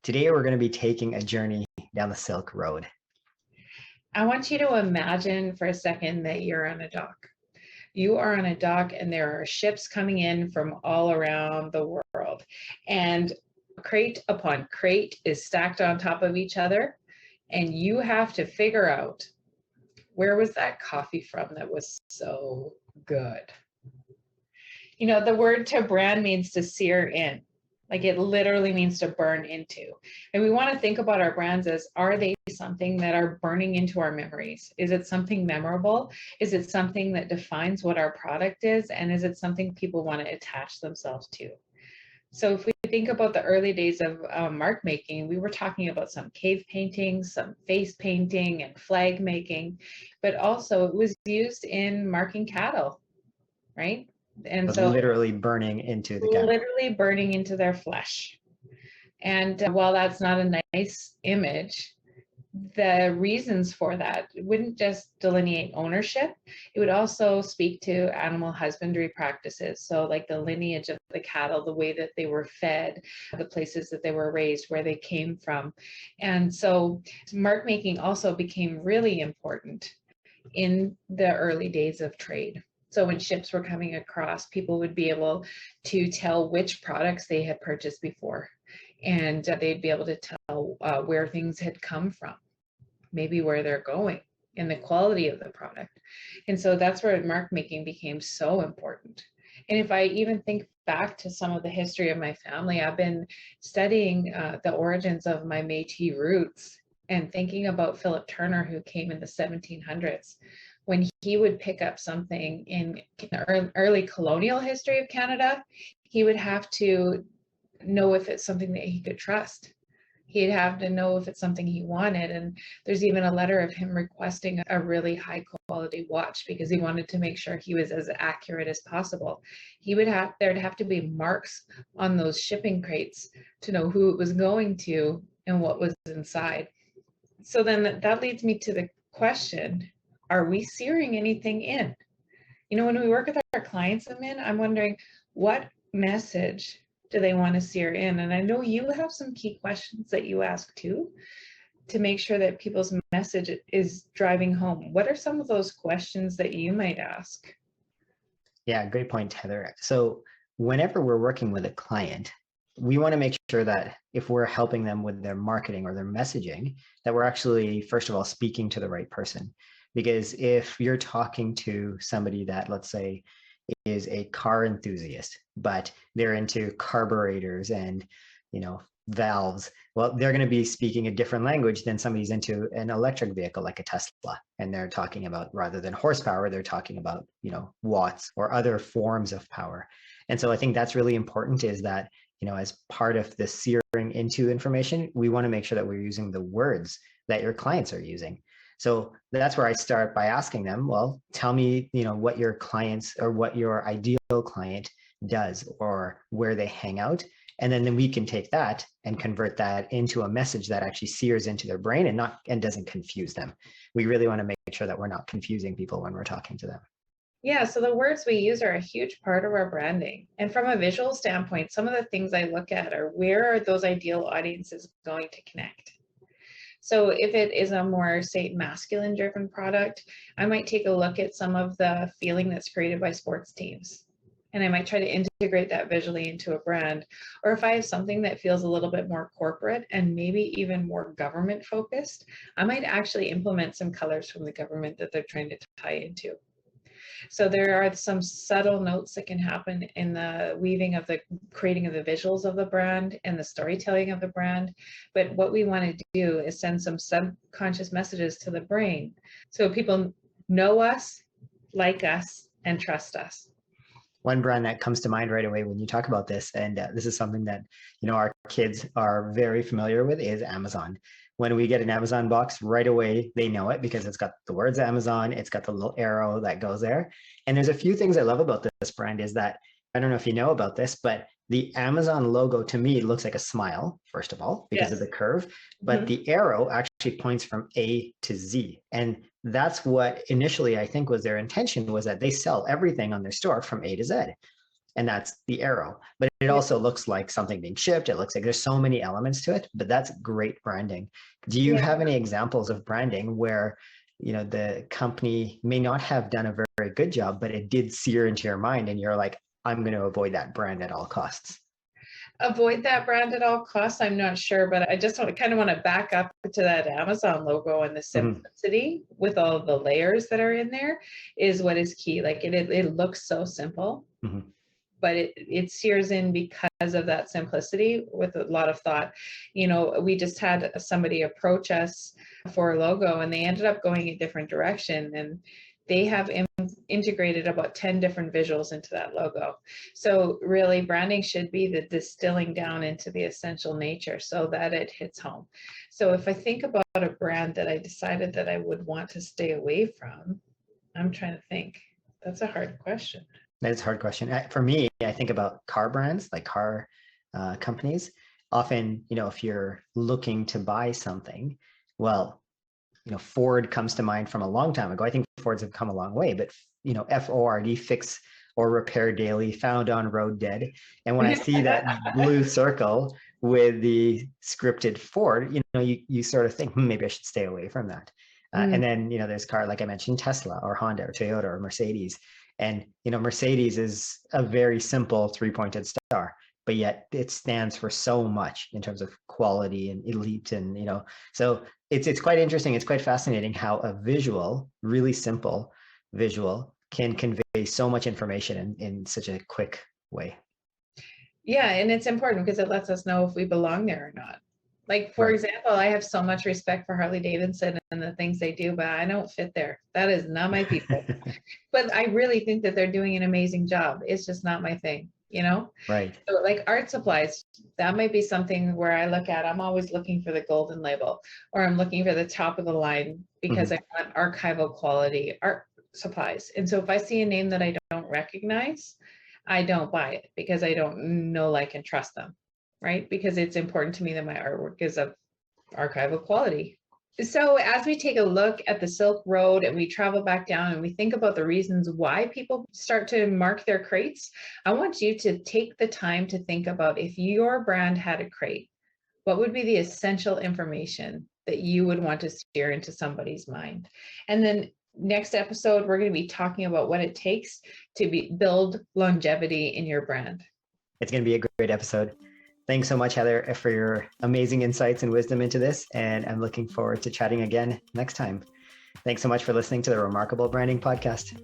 Today, we're going to be taking a journey down the Silk Road. I want you to imagine for a second that you're on a dock. You are on a dock and there are ships coming in from all around the world. And crate upon crate is stacked on top of each other. And you have to figure out, where was that coffee from that was so good? You know, the word to brand means to sear in. Like, it literally means to burn into. And we want to think about our brands as, are they something that are burning into our memories? Is it something memorable? Is it something that defines what our product is? And is it something people want to attach themselves to? So if we think about the early days of mark making, we were talking about some cave paintings, some face painting and flag making, but also it was used in marking cattle, right? And so literally burning into the cattle. Literally burning into their flesh. And while that's not a nice image, the reasons for that wouldn't just delineate ownership, it would also speak to animal husbandry practices. So like the lineage of the cattle, the way that they were fed, the places that they were raised, where they came from. And so mark making also became really important in the early days of trade. So when ships were coming across, people would be able to tell which products they had purchased before, and they'd be able to tell where things had come from, maybe where they're going, and the quality of the product. And so that's where mark making became so important. And if I even think back to some of the history of my family, I've been studying the origins of my Métis roots and thinking about Philip Turnor, who came in the 1700s. When he would pick up something in the early colonial history of Canada, he would have to know if it's something that he could trust. He'd have to know if it's something he wanted. And there's even a letter of him requesting a really high quality watch because he wanted to make sure he was as accurate as possible. There'd have to be marks on those shipping crates to know who it was going to and what was inside. So then that leads me to the question, are we searing anything in? You know, when we work with our clients, Amin, I'm wondering, what message do they want to sear in? And I know you have some key questions that you ask too, to make sure that people's message is driving home. What are some of those questions that you might ask? Yeah, great point, Heather. So whenever we're working with a client, we want to make sure that if we're helping them with their marketing or their messaging, that we're actually, first of all, speaking to the right person. Because if you're talking to somebody that, let's say, is a car enthusiast, but they're into carburetors and, valves, well, they're going to be speaking a different language than somebody's into an electric vehicle like a Tesla. And they're talking about, rather than horsepower, they're talking about, watts or other forms of power. And so I think that's really important, is that, as part of the searing into information, we want to make sure that we're using the words that your clients are using. So that's where I start by asking them, well, tell me, what your clients or what your ideal client does or where they hang out. And then we can take that and convert that into a message that actually sears into their brain and doesn't confuse them. We really want to make sure that we're not confusing people when we're talking to them. Yeah, so the words we use are a huge part of our branding. And from a visual standpoint, some of the things I look at are, where are those ideal audiences going to connect? So if it is a more, say, masculine driven product, I might take a look at some of the feeling that's created by sports teams. And I might try to integrate that visually into a brand. Or if I have something that feels a little bit more corporate and maybe even more government focused, I might actually implement some colors from the government that they're trying to tie into. So there are some subtle notes that can happen in the weaving of the creating of the visuals of the brand and the storytelling of the brand. But what we want to do is send some subconscious messages to the brain so people know us, like us, and trust us. One brand that comes to mind right away when you talk about this, and this is something that our kids are very familiar with, is Amazon. When we get an Amazon box, right away they know it because it's got the words Amazon, it's got the little arrow that goes there. And there's a few things I love about this brand, is that, I don't know if you know about this, but the Amazon logo to me looks like a smile, first of all, because of the curve, but the arrow actually points from A to Z. And that's what initially I think was their intention, was that they sell everything on their store from A to Z. and that's the arrow. But it also looks like something being shipped. It looks like there's so many elements to it, but that's great branding. Do you have any examples of branding where, the company may not have done a very, very good job, but it did sear into your mind and you're like, I'm going to avoid that brand at all costs? Avoid that brand at all costs, I'm not sure, but I just kind of want to back up to that Amazon logo, and the simplicity with all of the layers that are in there is what is key. Like it looks so simple, but it sears in because of that simplicity with a lot of thought. We just had somebody approach us for a logo, and they ended up going a different direction, and they have integrated about 10 different visuals into that logo. So really, branding should be the distilling down into the essential nature so that it hits home. So if I think about a brand that I decided that I would want to stay away from, I'm trying to think. That's a hard question. That is a hard question. For me, I think about car brands, like car companies. Often, if you're looking to buy something, well, Ford comes to mind from a long time ago. I think Fords have come a long way, but FORD, fix or repair daily, found on road dead. And when I see that blue circle with the scripted Ford, you sort of think, maybe I should stay away from that. And then, there's car, like I mentioned, Tesla or Honda or Toyota or Mercedes. And, Mercedes is a very simple 3-pointed star, but yet it stands for so much in terms of quality and elite. And, so it's quite interesting. It's quite fascinating how a visual, really simple visual, can convey so much information in such a quick way. Yeah, and it's important because it lets us know if we belong there or not. Like, for example, I have so much respect for Harley Davidson and the things they do, but I don't fit there. That is not my people. But I really think that they're doing an amazing job. It's just not my thing, Right. So like art supplies, that might be something where I look at, I'm always looking for the golden label, or I'm looking for the top of the line because I want archival quality art supplies. And so if I see a name that I don't recognize, I don't buy it because I don't know, like, and trust them, right? Because it's important to me that my artwork is of archival quality. So as we take a look at the Silk Road and we travel back down and we think about the reasons why people start to mark their crates, I want you to take the time to think about, if your brand had a crate, what would be the essential information that you would want to steer into somebody's mind? And then next episode, we're going to be talking about what it takes to build longevity in your brand. It's going to be a great episode. Thanks so much, Heather, for your amazing insights and wisdom into this. And I'm looking forward to chatting again next time. Thanks so much for listening to the Remarkable Branding Podcast.